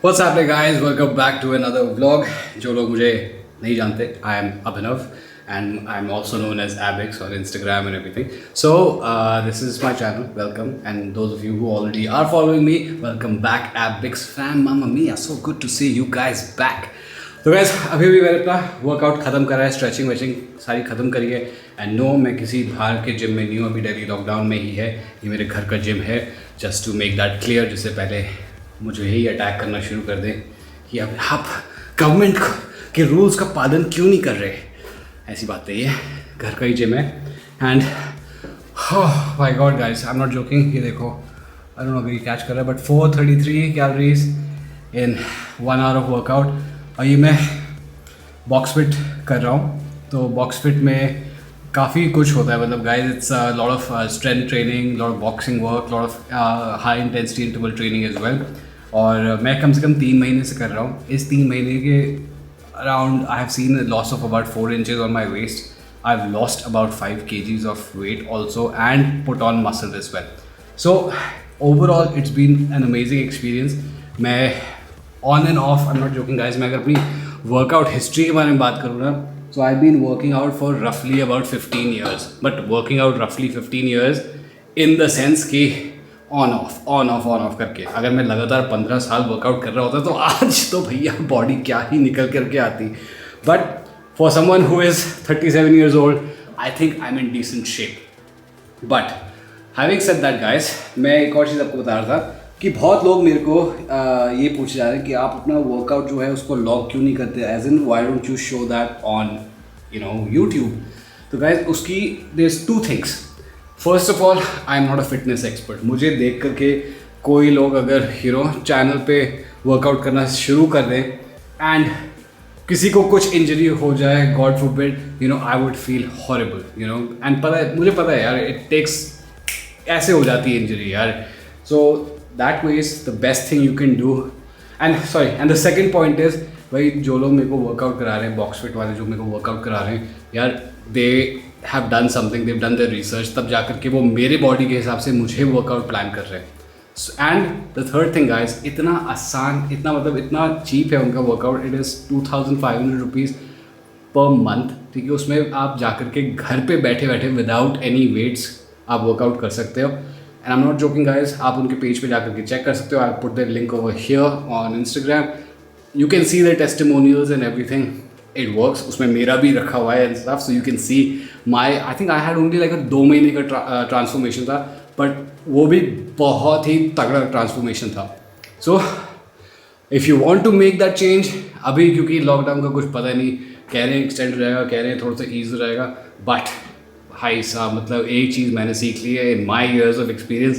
What's happening guys? Welcome back to another vlog. जो लोग मुझे नहीं जानते, I am Abhinav and I'm also known as Abix on Instagram and everything. So this is my channel. Welcome, and those of you who already are following me, welcome back, Abix fam. Mamma mia, so good to see you guys back. तो gas अभी भी मैंने अपना workout ख़त्म करा है, stretching वेचिंग सारी ख़त्म करी है. एंड नो, मैं किसी बाहर के जिम में नहीं हूँ, अभी दिल्ली लॉकडाउन में ही है. ये मेरे घर का जिम है. Just to make that clear, जिससे पहले मुझे यही अटैक करना शुरू कर दें कि अब आप गवर्नमेंट के रूल्स का पालन क्यों नहीं कर रहे. ऐसी बात नहीं है, घर का ही जिम है. And my God guys, I am not joking. ये देखो, आई डोंट नो अगर ये कैच कर रहा है, but 433 calories in 1 hour of workout. और ये मैं बॉक्स फिट कर रहा हूँ. तो बॉक्स फिट में काफ़ी कुछ होता है. मतलब guys, it's lot of strength training, lot of boxing work, lot of high intensity interval training as well. और मैं कम से कम 3 महीने से कर रहा हूँ. इस 3 महीने के around I have seen loss of about 4 inches on my waist. I have lost about 5 kgs of weight also and put on muscle as well. So overall it's been an amazing experience. मैं on and off, I am not joking guys, मैं अगर अपनी workout history के बारे में बात करूँ ना, so I've been working out for roughly about 15 years, but working out roughly 15 years in the sense कि on off करके. अगर मैं लगातार 15 साल वर्कआउट कर रहा होता तो आज तो भैया बॉडी क्या ही निकल करके आती. But for someone who is 37 years old, I think I'm in decent shape. But having said that guys, मैं एक और चीज़ आपको बता रहा था कि बहुत लोग मेरे को ये पूछ जा रहे हैं कि आप अपना वर्कआउट जो है उसको लॉग क्यों नहीं करते, as in why don't you show that on YouTube. तो गाइज उसकी there is 2 things. First of all, I am not a fitness expert. मुझे देख करके कोई लोग अगर चैनल पे वर्कआउट करना शुरू कर दें एंड किसी को कुछ इंजरी हो जाए, God forbid, I would feel horrible. And मुझे पता है यार, इट टेक्स, ऐसे हो जाती है इंजरी यार. सो that way is the best thing you can do. And the second point is, भाई जो लोग मेरे को वर्कआउट करा रहे हैं, बॉक्स फिट वाले जो मेरे को वर्कआउट करा रहे हैं यार, they have done something, they've done their research, तब जा कर के वो मेरे बॉडी के हिसाब से मुझे वर्कआउट प्लान कर रहे हैं. And the third thing guys, इतना आसान, इतना चीप है उनका workout. It is 2500 rupees per month. ठीक है, उसमें आप जा कर के घर पे बैठे बैठे विदाउट एनी वेट्स आप वर्कआउट कर सकते हो. And I am not joking guys, आप उनके पेज पे जाकर के चेक कर सकते हो. I put the link over here on Instagram. You can see the testimonials and everything. It works. उसमें मेरा भी रखा हुआ है and stuff, so you can see my, I think I had only like 2 महीने का ट्रांसफॉर्मेशन था, but वो भी बहुत ही तगड़ा ट्रांसफॉर्मेशन था. So if you want to make that change, अभी क्योंकि लॉकडाउन का कुछ पता नहीं, कह रहे हैं एक्सटेंड रहेगा, कह रहे हैं थोड़ा सा ईज रहेगा, बट भाई साहब, मतलब एक चीज़ मैंने सीख ली है इन माई ईयर्स ऑफ एक्सपीरियंस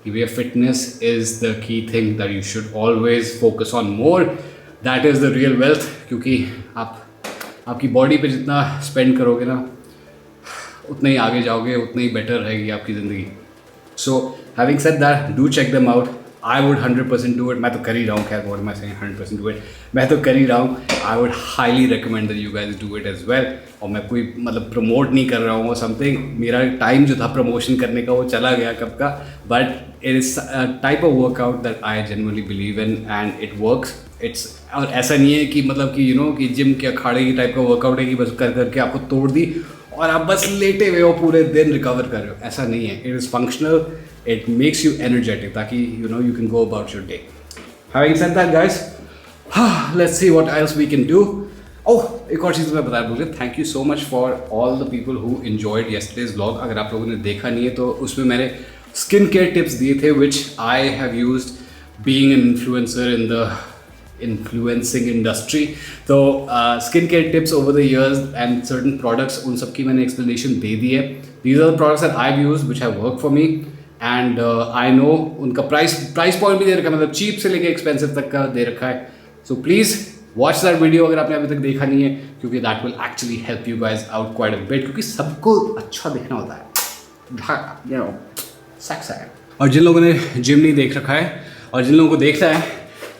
कि भैया fitness is the key thing that you should always focus on more. That is the real wealth. क्योंकि आपकी बॉडी पे जितना स्पेंड करोगे ना, उतना ही आगे जाओगे, उतना ही बेटर रहेगी आपकी ज़िंदगी. So having said that, do check them out. I would 100% do it. मैं तो कर ही रहा हूँ. खैर, what am I saying, 100% do it. मैं तो कर ही रहा हूँ. I would highly recommend that you guys do it as well. और मैं कोई मतलब प्रमोट नहीं कर रहा हूँ समथिंग. मेरा टाइम जो था प्रमोशन करने का वो चला गया कब का. But it is type of workout that I genuinely believe in and it works. It's, और ऐसा नहीं है कि मतलब कि कि जिम के अखाड़े की टाइप का वर्कआउट है कि बस कर करके आपको तोड़ दी और आप बस लेटे हुए हो पूरे दिन रिकवर कर रहे हो. ऐसा नहीं है. It is functional. It makes you energetic, ताकि you can go about your day. Having said that guys, let's see what else we can do. Oh, एक और चीज़ मैं बताया भूल गया. Thank you so much for all the people who enjoyed yesterday's vlog. अगर आप लोगों ने देखा नहीं है तो उसमें मैंने स्किन केयर टिप्स दिए थे which I have used being an influencer in the influencing industry. तो skin care tips over the years and certain products, उन सब की मैंने एक्सप्लेनेशन दे दी है. These are the products that I have used which have work for me. And I know उनका price point भी दे रखा है, मतलब चीप से लेके एक्सपेंसिव तक का दे रखा है. So please watch that video अगर आपने अभी तक देखा नहीं है, क्योंकि that will actually help you guys out quite a bit. क्योंकि सबको अच्छा दिखना होता है, सेक्स है. और जिन लोगों ने जिम नहीं देख रखा है और जिन लोगों को देखना है,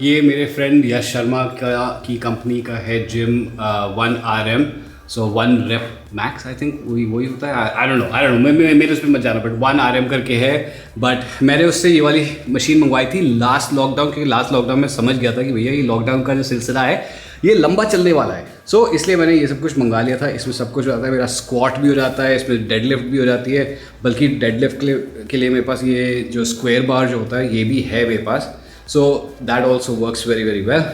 ये मेरे फ्रेंड यश शर्मा की कंपनी का है gym 1RM. So 1 rape max I think वही होता है, आई डोंट नो मैं मेरे उस पर मत जाना, बट 1 RM करके है। बट मैंने उससे ये वाली मशीन मंगवाई थी लास्ट लॉकडाउन, क्योंकि लास्ट लॉकडाउन में समझ गया था कि भैया ये लॉकडाउन का जो सिलसिला है ये लंबा चलने वाला है। सो इसलिए मैंने ये सब कुछ मंगा लिया था। इसमें सब कुछ हो जाता है, मेरा स्क्वाट भी हो जाता है, इसमें डेडलिफ्ट भी हो जाती है, बल्कि डेडलिफ्ट के लिए मेरे पास ये जो स्क्वायर बार जो होता है ये भी है मेरे पास। So that also works very very well.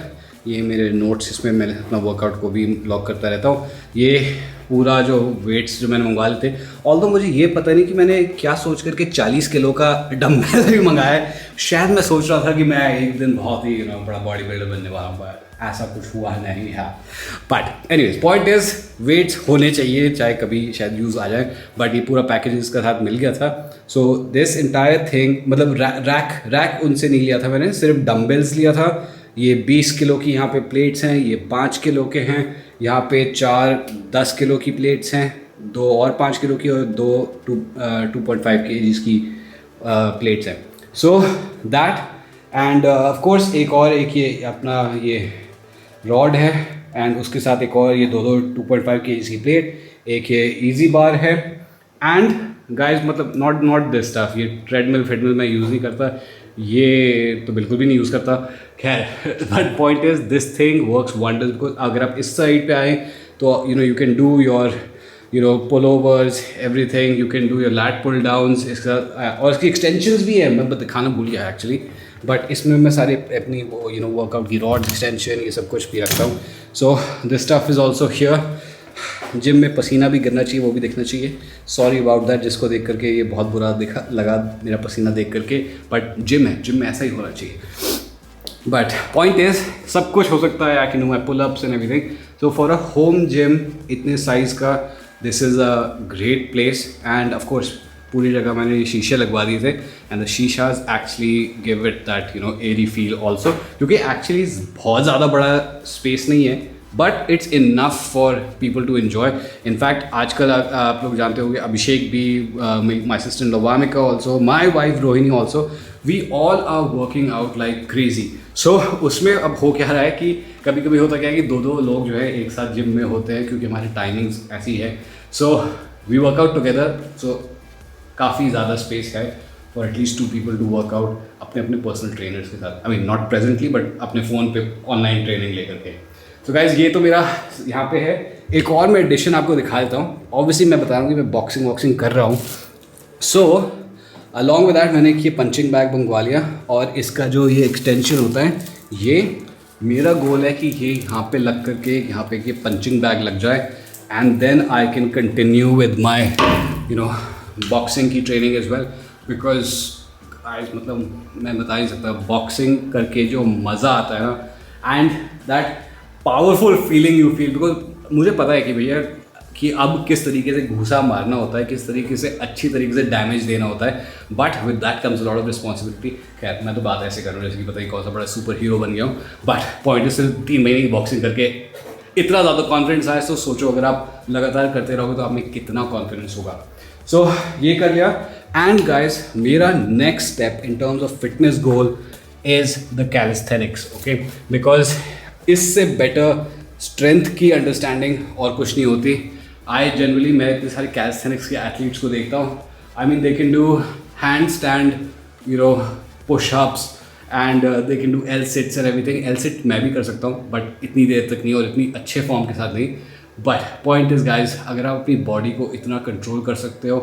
ये मेरे नोट्स, इसमें मैं अपना वर्कआउट को भी लॉक करता रहता हूँ। ये पूरा जो वेट्स जो मैंने मंगवा लिए थे, ऑल्दो मुझे ये पता नहीं कि मैंने क्या सोच करके 40 किलो का डम्बल भी मंगाया है। शायद मैं सोच रहा था कि मैं एक दिन बहुत ही बड़ा बॉडी बिल्डर बनने वाला हूँ, ऐसा कुछ हुआ नहीं है। But anyways point is weights होने चाहिए, चाहे कभी शायद यूज़ आ जाए, बट ये पूरा पैकेज इसके साथ मिल गया था। सो दिस इंटायर थिंग, मतलब रैक उनसे नहीं लिया था मैंने, सिर्फ डम्बल्स लिया था। ये 20 किलो की यहाँ पे प्लेट्स हैं, ये 5 किलो के हैं, यहाँ पे 4 10 किलो की प्लेट्स हैं, 2 और 5 किलो की और 2.5 kg की प्लेट्स हैं। So that and of course एक ये अपना ये रॉड है, एंड उसके साथ एक और ये 2.5 kg की प्लेट, एक ये इजी बार है। एंड गाइस मतलब नॉट दिस स्टफ, ये ट्रेडमिल फिटमिल मैं यूज़ नहीं करता, ये तो बिल्कुल भी नहीं यूज़ करता। खैर but point is this thing works wonders, because अगर आप इस साइड पे आए तो you can do your pullovers, everything, you can do your lat pulldowns. इसका और इसकी एक्सटेंशंस भी है, मैं दिखाना भूल गया एक्चुअली, बट इसमें मैं सारे अपनी वो वर्कआउट की रॉड एक्सटेंशन ये सब कुछ भी रखता हूँ। So this stuff is also here. Gym में पसीना भी गिरना चाहिए, वो भी देखना चाहिए। सॉरी अबाउट दैट, जिसको देख करके ये बहुत बुरा लगा मेरा पसीना देख करके, बट जिम में ऐसा ही होना चाहिए। बट पॉइंट इज सब कुछ हो सकता है, I can do my pull ups and everything. So for a home gym इतने साइज़ का this is a great place. And of course पूरी जगह मैंने ये शीशे लगवा दिए थे, एंड द शीशाज actually give it that airy feel also, क्योंकि एक्चुअली बहुत ज़्यादा बड़ा स्पेस नहीं है, but it's enough for people to enjoy. In fact आजकल आप लोग जानते होंगे, अभिषेक भी, my sister Lavamika also, my wife Rohini also, we all are working out like crazy. So उसमें अब हो क्या रहा है कि कभी कभी होता क्या है कि 2 लोग जो है एक साथ जिम में होते हैं, क्योंकि हमारी टाइमिंग्स ऐसी है। So we work out together, so काफ़ी ज़्यादा स्पेस है for at least 2 people to work out अपने अपने पर्सनल ट्रेनर्स के साथ। I mean not presently, but अपने फ़ोन पे ऑनलाइन ट्रेनिंग लेकर के। तो गाइज ये तो मेरा यहाँ पे है। एक और मैं एडिशन आपको दिखा देता हूँ। ऑब्वियसली मैं बता रहा हूँ कि मैं बॉक्सिंग कर रहा हूँ। सो अलॉन्ग विद दैट मैंने एक ये पंचिंग बैग मंगवा लिया, और इसका जो ये एक्सटेंशन होता है, ये मेरा गोल है कि ये यहाँ पे लग करके यहाँ पे ये पंचिंग बैग लग जाए, and then I can continue with my boxing की ट्रेनिंग एज वेल। बिकॉज मतलब मैं बता नहीं सकता, बॉक्सिंग करके जो मज़ा आता है ना, and that powerful feeling you feel, because मुझे पता है कि भैया कि अब किस तरीके से घूसा मारना होता है, किस तरीके से अच्छी तरीके से डैमेज देना होता है, but with that comes a lot of responsibility. खैर मैं तो बात ऐसे कर रहा हूँ जैसे कि पता ही कौन सा बड़ा सुपर हीरो बन गया हूँ, बट पॉइंट इज सिर्फ 3 महीने की बॉक्सिंग करके इतना ज़्यादा कॉन्फिडेंस आया। तो सोचो अगर आप लगातार करते रहोगे तो आप में कितना कॉन्फिडेंस होगा। सो ये कर लिया। एंड गाइज मेरा next step in terms of fitness goal is the calisthenics, okay, because इससे बेटर स्ट्रेंथ की अंडरस्टैंडिंग और कुछ नहीं होती। मैं इतने सारे कैलिस्थेनिक्स के एथलीट्स को देखता हूँ, I mean they can do handstand, pushups, and they can do L sits and everything. L sit मैं भी कर सकता हूँ, बट इतनी देर तक नहीं और इतनी अच्छे फॉर्म के साथ नहीं। बट पॉइंट इज गाइज, अगर आप अपनी बॉडी को इतना कंट्रोल कर सकते हो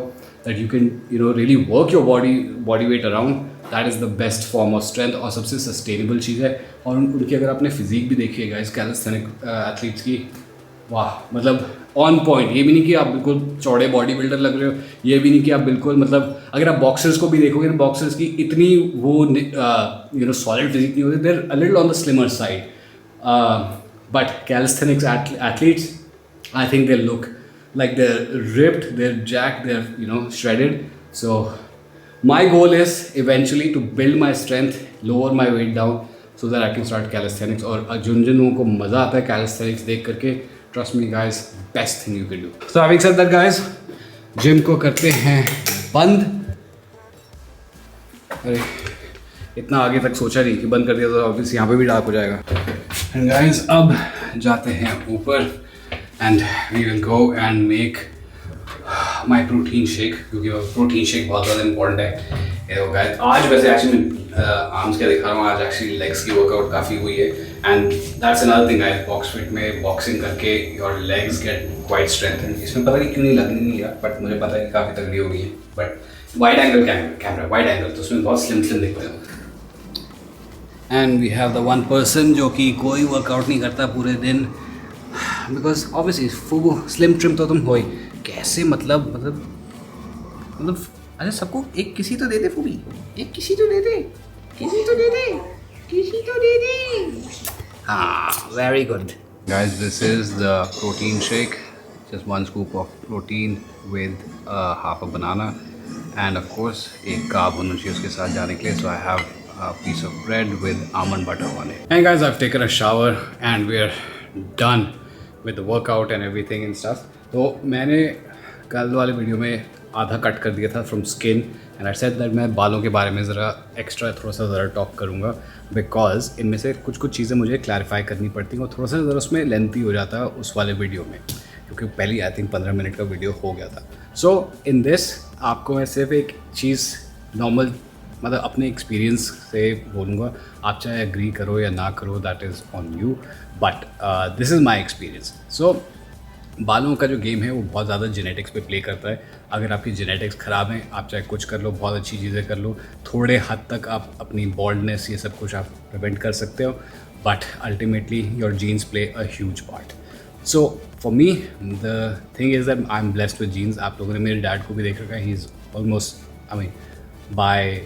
that you can really work your body weight around, that is the best form of strength और सबसे सस्टेनेबल चीज़ है। और उनकी अगर आपने फिजिक भी देखी है गाइज कैलिस्थेनिक एथलीट्स की, वाह, मतलब ऑन पॉइंट। ये भी नहीं कि आप बिल्कुल चौड़े बॉडी बिल्डर लग रहे हो, ये भी नहीं कि आप बिल्कुल मतलब अगर आप बॉक्सर्स को भी देखोगे तो बॉक्सर्स की इतनी वो सॉलिड फिजिक नहीं होती, they're a little on the slimmer side, but calisthenics athletes I think they look like they're ripped, they're jacked, they're shredded. So my goal is eventually to build my strength, lower my weight down so that I can start calisthenics. और जिन लोगों को मज़ा आता है calisthenics देख करके, trust me guys, best thing you can do. So having said that guys, gym को करते हैं बंद। अरे इतना आगे तक सोचा नहीं कि बंद कर दिया तो ऑब्वियसली यहाँ पे भी डार्क हो जाएगा। And guys अब जाते हैं ऊपर and we will go and make my protein shake, क्योंकि प्रोटीन शेक बहुत ज़्यादा इंपॉर्टेंट है। ये हो गया आज, वैसे एक्चुअली आर्म्स क्या दिखा रहा हूँ, आज एक्चुअली लेग्स की वर्कआउट काफ़ी हुई है, and that's another thing guys, box fit में बॉक्सिंग करके your legs get quite strengthened. इसमें पता नहीं क्यों नहीं लगने नहीं रहा, बट मुझे पता है कि काफ़ी तगड़ी हो गई है। But wide angle camera wide angle, तो उसमें बहुत स्लिम स्लिम दिखते हैं। And we have the one person जो कि कोई वर्कआउट नहीं करता पूरे दिन, बिकॉज ऑब्वियसली फूबू स्लिम ट्रिम तो तुम हो ही कैसे, मतलब अरे सबको एक किसी तो दे दे फूबी, एक किसी तो दे दे, किसी तो दे दे, किसी तो दे दे। हाँ, very good guys, this is the protein shake, just 1 scoop of protein with half a banana, and of course एक कार्ब होना चाहिए उसके साथ जाने के लिए, so I have a piece of bread with almond butter on it. And guys, I've taken a shower and we are done with the workout and everything and stuff. तो मैंने कल वाले वीडियो में आधा कट कर दिया था from skin, and I said that मैं बालों के बारे में ज़रा एक्स्ट्रा थोड़ा सा ज़रा टॉक करूँगा, बिकॉज इनमें से कुछ चीज़ें मुझे क्लैरिफाई करनी पड़ती हैं और थोड़ा सा ज़रा उसमें लेंथी हो जाता है उस वाले वीडियो में, क्योंकि पहले आई थिंक 15 मिनट का वीडियो हो गया था। सो इन दिस आपको मैं सिर्फ एक चीज़ नॉर्मल, मतलब अपने एक्सपीरियंस से बोलूँगा, आप चाहे एग्री करो या ना करो, that is on you, but this is my experience. So बालों का जो गेम है वो बहुत ज़्यादा जेनेटिक्स पे प्ले करता है। अगर आपकी जेनेटिक्स ख़राब है, आप चाहे कुछ कर लो, बहुत अच्छी चीज़ें कर लो, थोड़े हद तक आप अपनी बॉल्डनेस ये सब कुछ आप प्रिवेंट कर सकते हो, but ultimately your genes play a huge part. So for me the thing is that I am blessed with genes. आप लोगों ने मेरे डैड को भी देख रखा है, he is almost, I mean by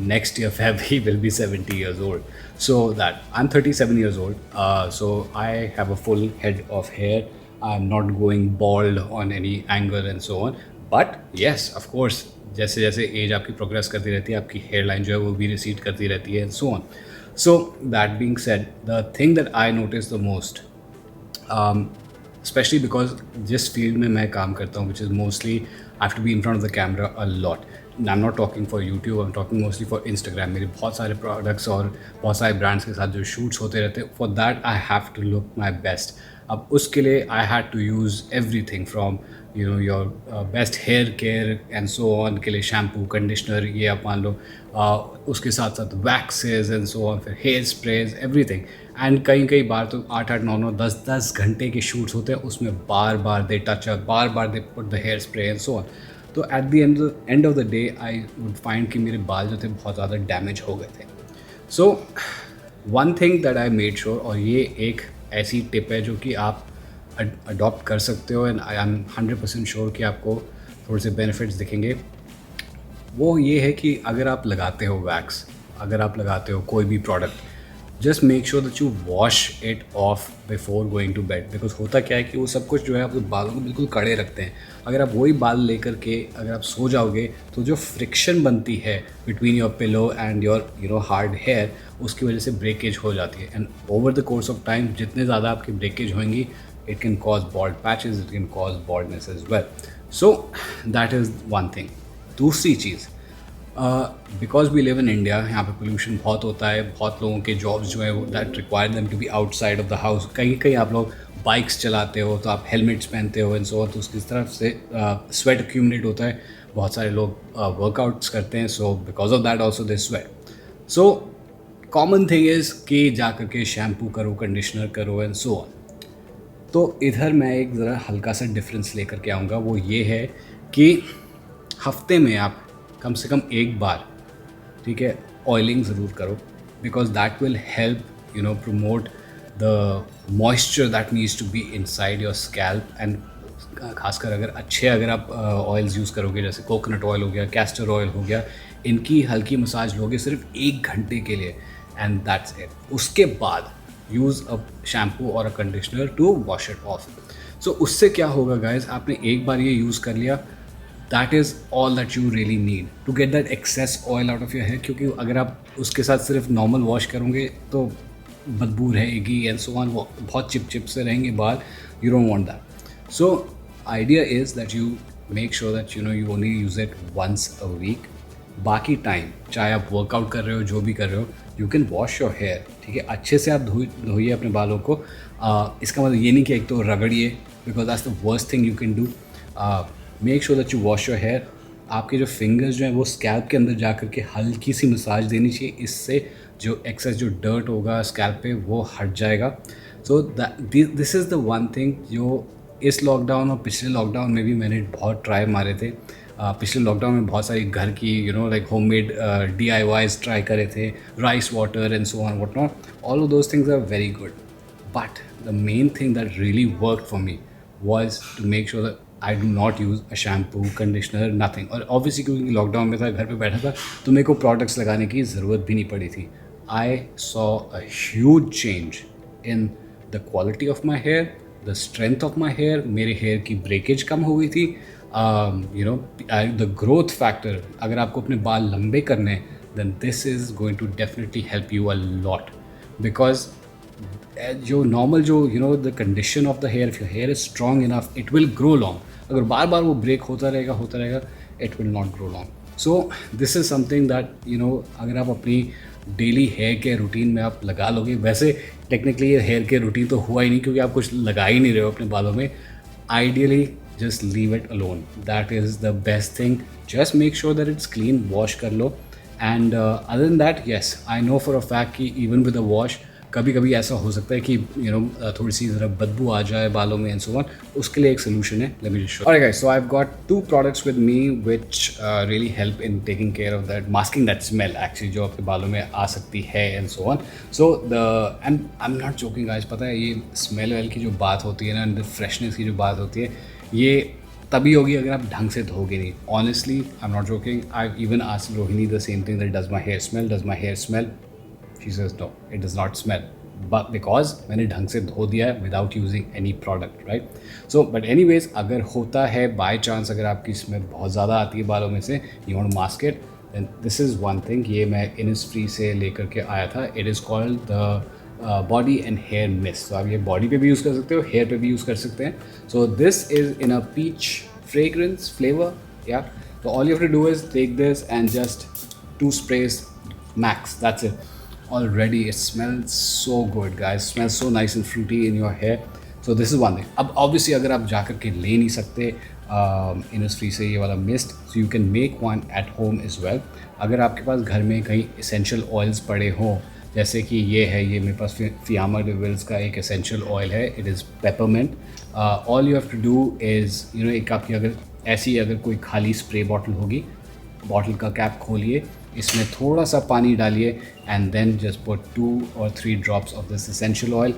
next year Feb he will be 70 years old, so that I'm 37 years old, so I have a full head of hair. I'm not going bald on any angle and so on, but yes of course जैसे जैसे as आपकी progress करती रहती है, आपकी hair line जो है वो भी रिसीड करती रहती है, and so on. So that being said, the thing that I notice the most, especially because जिस फील्ड में मैं काम करता हूँ, which is mostly I have to be in front of the camera a lot. I'm not talking for YouTube, I'm talking mostly for Instagram. मेरे बहुत सारे products और बहुत सारे ब्रांड्स के साथ जो शूट्स होते रहते हैं, for that I have to look my best. अब उसके लिए I had to use everything from your best hair care and so on के लिए शैम्पू, कंडीशनर, ये आप मान लो, उसके साथ साथ वैक्सेस एंड सो ऑन, फिर हेयर स्प्रेज, एवरीथिंग। एंड कई बार तो 8-8, 9-9, 10-10 घंटे के शूट्स होते हैं, उसमें बार बार दे टच अप, बार बार they put the hair spray and so on. तो at the end of the day I would find कि मेरे बाल जो थे बहुत ज़्यादा डैमेज हो गए थे। So one thing that I made sure, और ये एक ऐसी टिप है जो कि आप अडॉप्ट कर सकते हो, एंड आई एम 100% श्योर कि आपको थोड़े से बेनिफिट्स दिखेंगे, वो ये है कि अगर आप लगाते हो वैक्स, अगर आप लगाते हो कोई भी product, just make sure that you wash it off before going to bed. Because होता क्या है कि वो सब कुछ जो है आपके बालों को बिल्कुल कड़े रखते हैं। अगर आप वही बाल लेकर के अगर आप सो जाओगे, तो जो फ्रिक्शन बनती है between your pillow and your hard hair, उसकी वजह से ब्रेकेज हो जाती है, and over the course of time जितने ज़्यादा आपकी ब्रेकेज होंगी, it can cause bald patches, it can cause baldness as well. So that is one thing. दूसरी चीज़, because we live in India, यहाँ पे पोल्यूशन बहुत होता है, बहुत लोगों के जॉब्स जो है वो that require them to be outside of the house. कहीं आप लोग बाइक्स चलाते हो तो आप हेलमेट्स पहनते हो एंड सो ऑन, तो उसकी तरफ से स्वेट एक्यूमुलेट होता है। बहुत सारे लोग वर्कआउट्स करते हैं, so because of that also they sweat. So common thing is कि जा करके शैम्पू करो, कंडीशनर करो एंड सो ऑन। तो इधर मैं एक ज़रा हल्का सा डिफरेंस लेकर के आऊँगा, वो ये है कि हफ्ते में आप कम से कम एक बार, ठीक है, ऑयलिंग ज़रूर करो, because that will help promote the moisture that needs to be inside your scalp. And खासकर अगर आप ऑयल्स यूज़ करोगे, जैसे कोकोनट ऑयल हो गया, कैस्टर ऑयल हो गया, इनकी हल्की मसाज लोगे सिर्फ 1 घंटे के लिए, एंड दैट्स इट। उसके बाद यूज़ अ शैम्पू और a conditioner to wash it off. So उससे क्या होगा गाइज, आपने एक बार ये यूज़ कर लिया, that is all that you really need to get that excess oil out of your hair. क्योंकि अगर आप उसके साथ सिर्फ नॉर्मल वॉश करोगे तो बदबू रहेगी एंड सो ऑन, वो बहुत चिप से रहेंगे बाल, you don't want that. So idea is that you make sure that you only use it once a week. बाकी टाइम चाहे आप वर्कआउट कर रहे हो, जो भी कर रहे हो, you can wash your hair ठीक है, अच्छे से आप धोइए अपने बालों को। इसका मतलब ये नहीं कि एक तो रगड़िए, because that's the worst thing you can do. Make sure that you wash your hair. आपके जो फिंगर्स जो हैं वो स्कैल्प के अंदर जा कर के हल्की सी मसाज देनी चाहिए, इससे जो एक्सेस जो डर्ट होगा स्कैल्प पे वो हट जाएगा। सो this is the one thing जो इस लॉकडाउन और पिछले लॉकडाउन में भी मैंने बहुत ट्राई मारे थे। पिछले लॉकडाउन में बहुत सारी घर की लाइक होममेड DIYs ट्राई करे थे, rice water and so on what not. All of those things are very good, but the main thing that really worked for me was to make sure that I do not use a shampoo, conditioner, nothing. और obviously क्योंकि lockdown में था, घर पे बैठा था, तो मेरे को प्रोडक्ट्स लगाने की ज़रूरत भी नहीं पड़ी थी। I saw a huge change in the quality of my hair, the strength of my hair. मेरे हेयर की ब्रेकेज कम हो गई थी। The growth factor, अगर आपको अपने बाल लंबे करने हैं, then this is going to definitely help you a lot, because जो नॉर्मल जो the condition of the hair, if your hair is strong enough it will grow long. अगर बार बार वो ब्रेक होता रहेगा it will not grow long. So this is something that अगर आप अपनी डेली हेयर केयर रूटीन में आप लगा लोगे, वैसे टेक्निकली ये हेयर केयर रूटीन तो हुआ ही नहीं क्योंकि आप कुछ लगा ही नहीं रहे हो अपने बालों में। Ideally just leave it alone, that is the best thing. Just make sure that it's clean, wash कर लो। And other than that, yes I know for a fact कि इवन विद अ वॉश कभी कभी ऐसा हो सकता है कि थोड़ी सी ज़रा बदबू आ जाए बालों में एंड सो ऑन। उसके लिए एक सोल्यूशन है, let me just show. Alright guys, so I have got 2 products with me which really help in taking care of that, masking that smell actually जो आपके बालों में आ सकती है and so on. So I am not joking guys, पता है ये smell well की जो बात होती है ना, द फ्रेशनेस की जो बात होती है, ये तभी होगी अगर आप ढंग से धोगे नहीं। Honestly I am not joking, I even asked Rohini the same thing, that does my hair smell, does my hair smell? She says no, it does not smell, but because मैंने ढंग से धो दिया है without using any product, right? So but anyways, अगर होता है by chance, अगर आपकी स्मेल बहुत ज़्यादा आती है बालों में से, you want to mask it, then this is one thing। ये मैं Innisfree से लेकर के आया था। It is called the body and hair mist। तो आप ये बॉडी पे भी यूज़ कर सकते हो, हेयर पे भी यूज़ कर सकते हैं। So this is in a peach fragrance flavor, yeah। So all you have to do is take this and just 2 sprays max, that's it। Already it smells so good guys, smells so nice and fruity in your hair। So this is one thing। अब obviously अगर आप जा कर के ले नहीं सकते Innisfree से ये वाला mist, so you can make one at home as well। अगर आपके पास घर में कहीं essential oils पड़े हों, जैसे कि ये है, ये मेरे पास Fiamma de Vil's का एक essential oil है, it is peppermint। all you have to do is एक आपकी अगर ऐसी अगर कोई खाली स्प्रे बॉटल होगी, बॉटल का कैप खोलिए, इसमें थोड़ा सा पानी डालिए and then just put 2 or 3 drops of this essential oil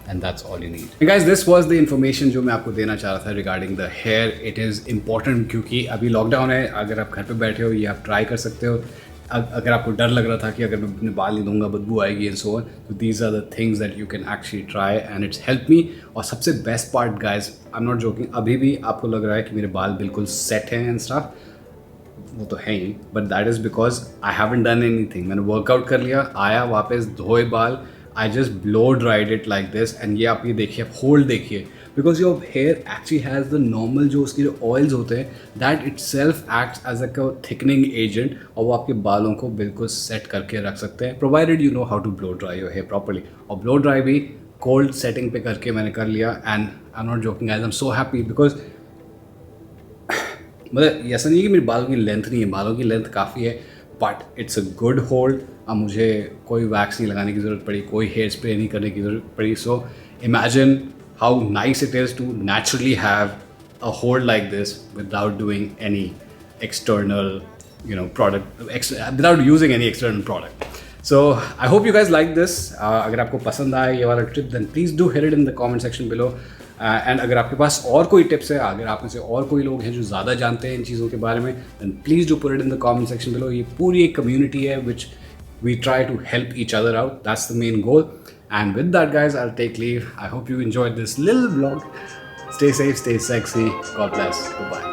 and that's all you need. Guys, this was the information जो मैं आपको देना चाह रहा था regarding the hair. It is important क्योंकि अभी लॉकडाउन है, अगर आप घर पे बैठे हो ये आप ट्राई कर सकते हो। अगर आपको डर लग रहा था कि अगर मैं अपने बाल नहीं दूंगा बदबू आएगी एंड सो ऑन, तो these are the things that you can actually try and it's help me. और सबसे best part guys, I am not joking, अभी भी आपको लग रहा है कि मेरे बाल बिल्कुल सेट हैं एंड स्टफ, वो तो है ही, but that is because I haven't done anything. मैंने वर्कआउट कर लिया, आया वापस, धोए बाल, I just blow dried it like this. And ये आप ये देखिए, होल्ड देखिए, because your hair actually has the normal जो उसके जो ऑयल्स होते हैं, that itself acts as a thickening agent, और वो आपके बालों को बिल्कुल सेट करके रख सकते हैं, provided you know how to blow dry your hair properly. और ब्लो ड्राई भी कोल्ड सेटिंग पे करके मैंने कर लिया, and I am not joking guys, I am so happy, because मतलब ऐसा नहीं है कि मेरे बालों की लेंथ नहीं है, बालों की लेंथ काफ़ी है, but it's a good hold. अब मुझे कोई वैक्स नहीं लगाने की ज़रूरत पड़ी, कोई हेयर स्प्रे नहीं करने की ज़रूरत पड़ी। So imagine how nice it is to naturally have a hold like this without doing any external product, without using any external product. So I hope you guys like this। अगर आपको पसंद आए ये वाला tip, then please do hit it in the comment section below। And अगर आपके पास और कोई टिप्स है, अगर आप में से और कोई लोग हैं जो ज़्यादा जानते हैं इन चीज़ों के बारे में, then please do put it in the comment section below। ये पूरी एक कम्युनिटी है which we try to help each other out, that's the main goal। And with that guys, I'll take leave। I hope you enjoyed this little vlog। Stay safe, stay sexy, God bless, goodbye।